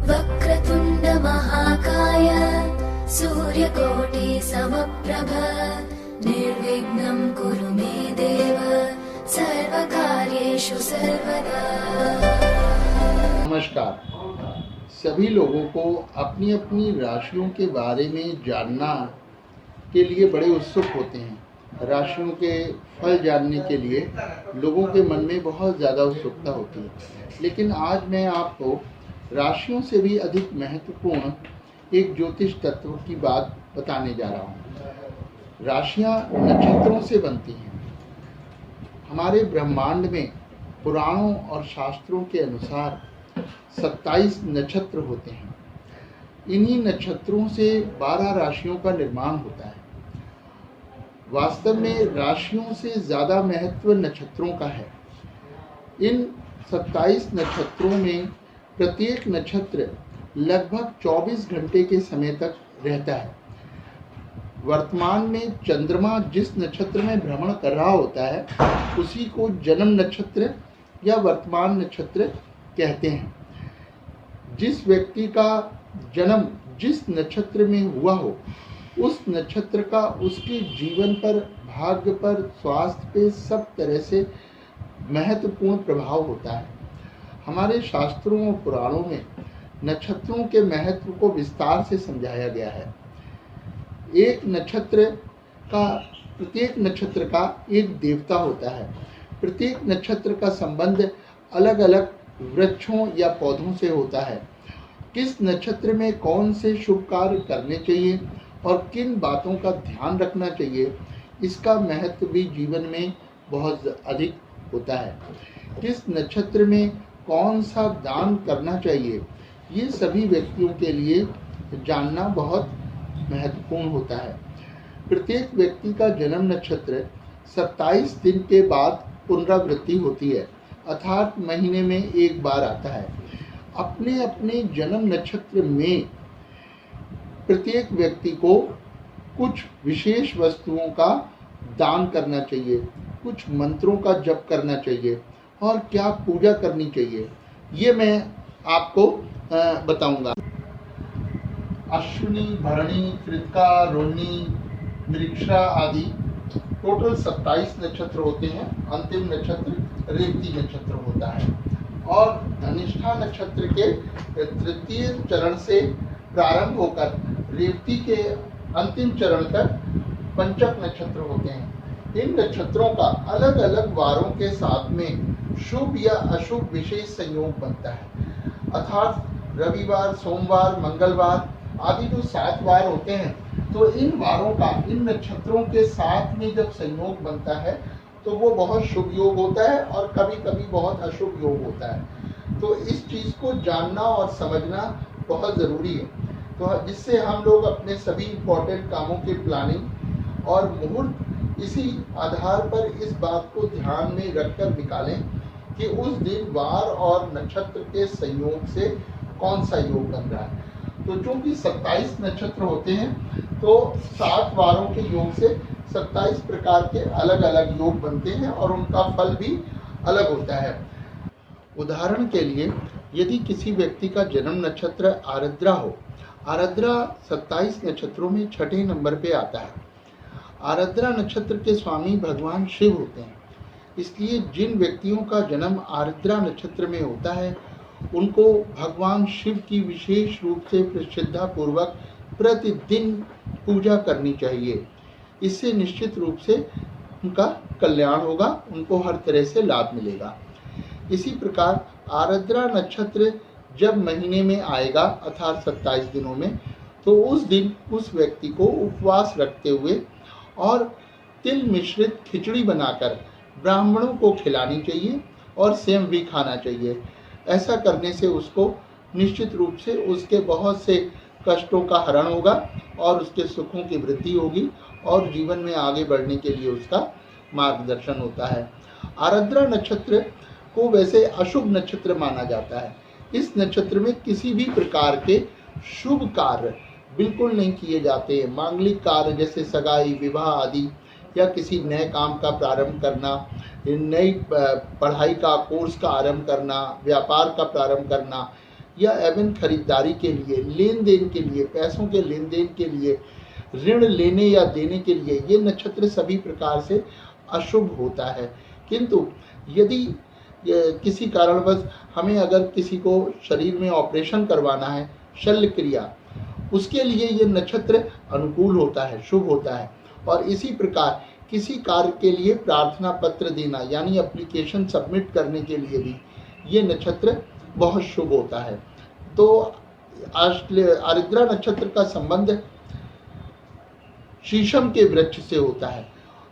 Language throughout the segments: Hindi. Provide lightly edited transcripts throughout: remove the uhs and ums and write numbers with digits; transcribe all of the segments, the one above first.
वक्रतुण्ड महाकाय सूर्यकोटि समप्रभ निर्विघ्नं कुरु मे देव सर्वकार्येषु सर्वदा। नमस्कार। सभी लोगों को अपनी अपनी राशियों के बारे में जानना के लिए बड़े उत्सुक होते हैं। राशियों के फल जानने के लिए लोगों के मन में बहुत ज़्यादा उत्सुकता होती है, लेकिन आज मैं आपको राशियों से भी अधिक महत्वपूर्ण एक ज्योतिष तत्व की बात बताने जा रहा हूँ। राशियाँ नक्षत्रों से बनती हैं। हमारे ब्रह्मांड में पुराणों और शास्त्रों के अनुसार 27 नक्षत्र होते हैं। इन्हीं नक्षत्रों से 12 राशियों का निर्माण होता है। वास्तव में राशियों से ज़्यादा महत्व नक्षत्रों का है। इन 27 नक्षत्रों में प्रत्येक नक्षत्र लगभग 24 घंटे के समय तक रहता है। वर्तमान में चंद्रमा जिस नक्षत्र में भ्रमण कर रहा होता है उसी को जन्म नक्षत्र या वर्तमान नक्षत्र कहते हैं। जिस व्यक्ति का जन्म जिस नक्षत्र में हुआ हो उस नक्षत्र का उसके जीवन पर, भाग्य पर, स्वास्थ्य पे सब तरह से महत्वपूर्ण प्रभाव होता है। हमारे शास्त्रों और पुराणों में नक्षत्रों के महत्व को विस्तार से समझाया गया है। प्रत्येक नक्षत्र का एक देवता होता है। प्रत्येक नक्षत्र का संबंध अलग अलग वृक्षों या पौधों से होता है। किस नक्षत्र में कौन से शुभ कार्य करने चाहिए और किन बातों का ध्यान रखना चाहिए, इसका महत्व भी जीवन में बहुत अधिक होता है। किस नक्षत्र में कौन सा दान करना चाहिए, ये सभी व्यक्तियों के लिए जानना बहुत महत्वपूर्ण होता है। प्रत्येक व्यक्ति का जन्म नक्षत्र 27 दिन के बाद पुनरावृत्ति होती है, अर्थात महीने में एक बार आता है। अपने अपने जन्म नक्षत्र में प्रत्येक व्यक्ति को कुछ विशेष वस्तुओं का दान करना चाहिए, कुछ मंत्रों का जप करना चाहिए और क्या पूजा करनी चाहिए, ये मैं आपको बताऊंगा। अश्विनी, भरणी, कृतिका, रोहिणी, मृगशिरा आदि टोटल 27 नक्षत्र होते हैं। अंतिम नक्षत्र रेवती नक्षत्र होता है और धनिष्ठा नक्षत्र के तृतीय चरण से प्रारंभ होकर रेवती के अंतिम चरण तक पंचक नक्षत्र होते हैं। इन नक्षत्रों का अलग अलग वारों के साथ में शुभ या अशुभ विशेष संयोग बनता है, अर्थात रविवार, सोमवार, मंगलवार आदि जो 7 वार होते हैं, तो इन वारों का इन नक्षत्रों के साथ में जब संयोग बनता है तो वो बहुत शुभ योग होता है और कभी कभी बहुत अशुभ योग होता है। तो इस चीज़ को जानना और समझना बहुत ज़रूरी है, तो जिससे हम लोग अपने सभी इम्पोर्टेंट कामों की प्लानिंग और मुहूर्त इसी आधार पर इस बात को ध्यान में रखकर निकालें कि उस दिन वार और नक्षत्र के संयोग से कौन सा योग बन रहा है। तो चूंकि 27 नक्षत्र होते हैं तो 7 वारों के योग से 27 प्रकार के अलग अलग योग बनते हैं और उनका फल भी अलग होता है। उदाहरण के लिए यदि किसी व्यक्ति का जन्म नक्षत्र आर्द्रा हो, आर्द्रा 27 नक्षत्रों में 6ठे नंबर पे आता है। आर्द्रा नक्षत्र के स्वामी भगवान शिव होते हैं, इसलिए जिन व्यक्तियों का जन्म आर्द्रा नक्षत्र में होता है उनको भगवान शिव की विशेष रूप से श्रद्धा पूर्वक प्रतिदिन पूजा करनी चाहिए। इससे निश्चित रूप से उनका कल्याण होगा, उनको हर तरह से लाभ मिलेगा। इसी प्रकार आर्द्रा नक्षत्र जब महीने में आएगा अर्थात 27 दिनों में, तो उस दिन उस व्यक्ति को उपवास रखते हुए और तिल मिश्रित खिचड़ी बनाकर ब्राह्मणों को खिलानी चाहिए और स्वयं भी खाना चाहिए। ऐसा करने से उसको निश्चित रूप से उसके बहुत से कष्टों का हरण होगा और उसके सुखों की वृद्धि होगी और जीवन में आगे बढ़ने के लिए उसका मार्गदर्शन होता है। आर्द्रा नक्षत्र को वैसे अशुभ नक्षत्र माना जाता है। इस नक्षत्र में किसी भी प्रकार के शुभ कार्य बिल्कुल नहीं किए जाते हैं। मांगलिक कार्य जैसे सगाई, विवाह आदि या किसी नए काम का प्रारंभ करना, नई पढ़ाई का कोर्स का आरंभ करना, व्यापार का प्रारंभ करना, या एवं खरीदारी के लिए, लेन देन के लिए, पैसों के लेन देन के लिए, ऋण लेने या देने के लिए ये नक्षत्र सभी प्रकार से अशुभ होता है। किंतु यदि किसी कारणवश हमें अगर किसी को शरीर में ऑपरेशन करवाना है, शल्य क्रिया, उसके लिए ये नक्षत्र अनुकूल होता है, शुभ होता है। और इसी प्रकार किसी कार्य के लिए प्रार्थना पत्र देना यानी एप्लीकेशन सबमिट करने के लिए भी ये नक्षत्र बहुत शुभ होता है। तो आर्द्रा नक्षत्र का संबंध शीशम के वृक्ष से होता है।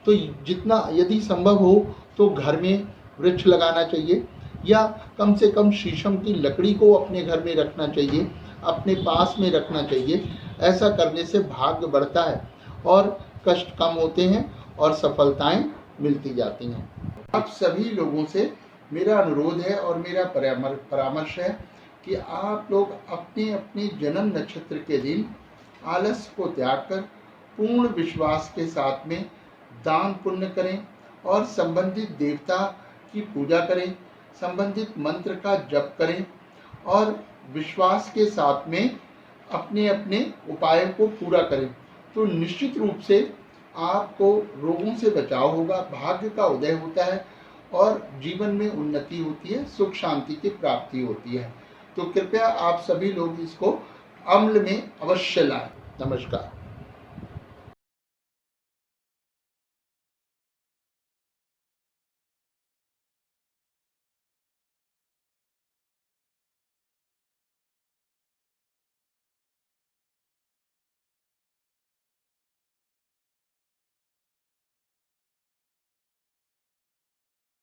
तो जितना यदि संभव हो तो घर में वृक्ष लगाना चाहिए या कम से कम शीशम की लकड़ी को अपने घर में रखना चाहिए, अपने पास में रखना चाहिए। ऐसा करने से भाग्य बढ़ता है और कष्ट कम होते हैं और सफलताएं मिलती जाती हैं। आप सभी लोगों से मेरा अनुरोध है और मेरा परामर्श है कि आप लोग अपने अपने जन्म नक्षत्र के दिन आलस्य को त्याग कर पूर्ण विश्वास के साथ में दान पुण्य करें और संबंधित देवता की पूजा करें, संबंधित मंत्र का जप करें और विश्वास के साथ में अपने अपने उपायों को पूरा करें। तो निश्चित रूप से आपको रोगों से बचाव होगा, भाग्य का उदय होता है और जीवन में उन्नति होती है, सुख शांति की प्राप्ति होती है। तो कृपया आप सभी लोग इसको अमल में अवश्य लाएं। नमस्कार।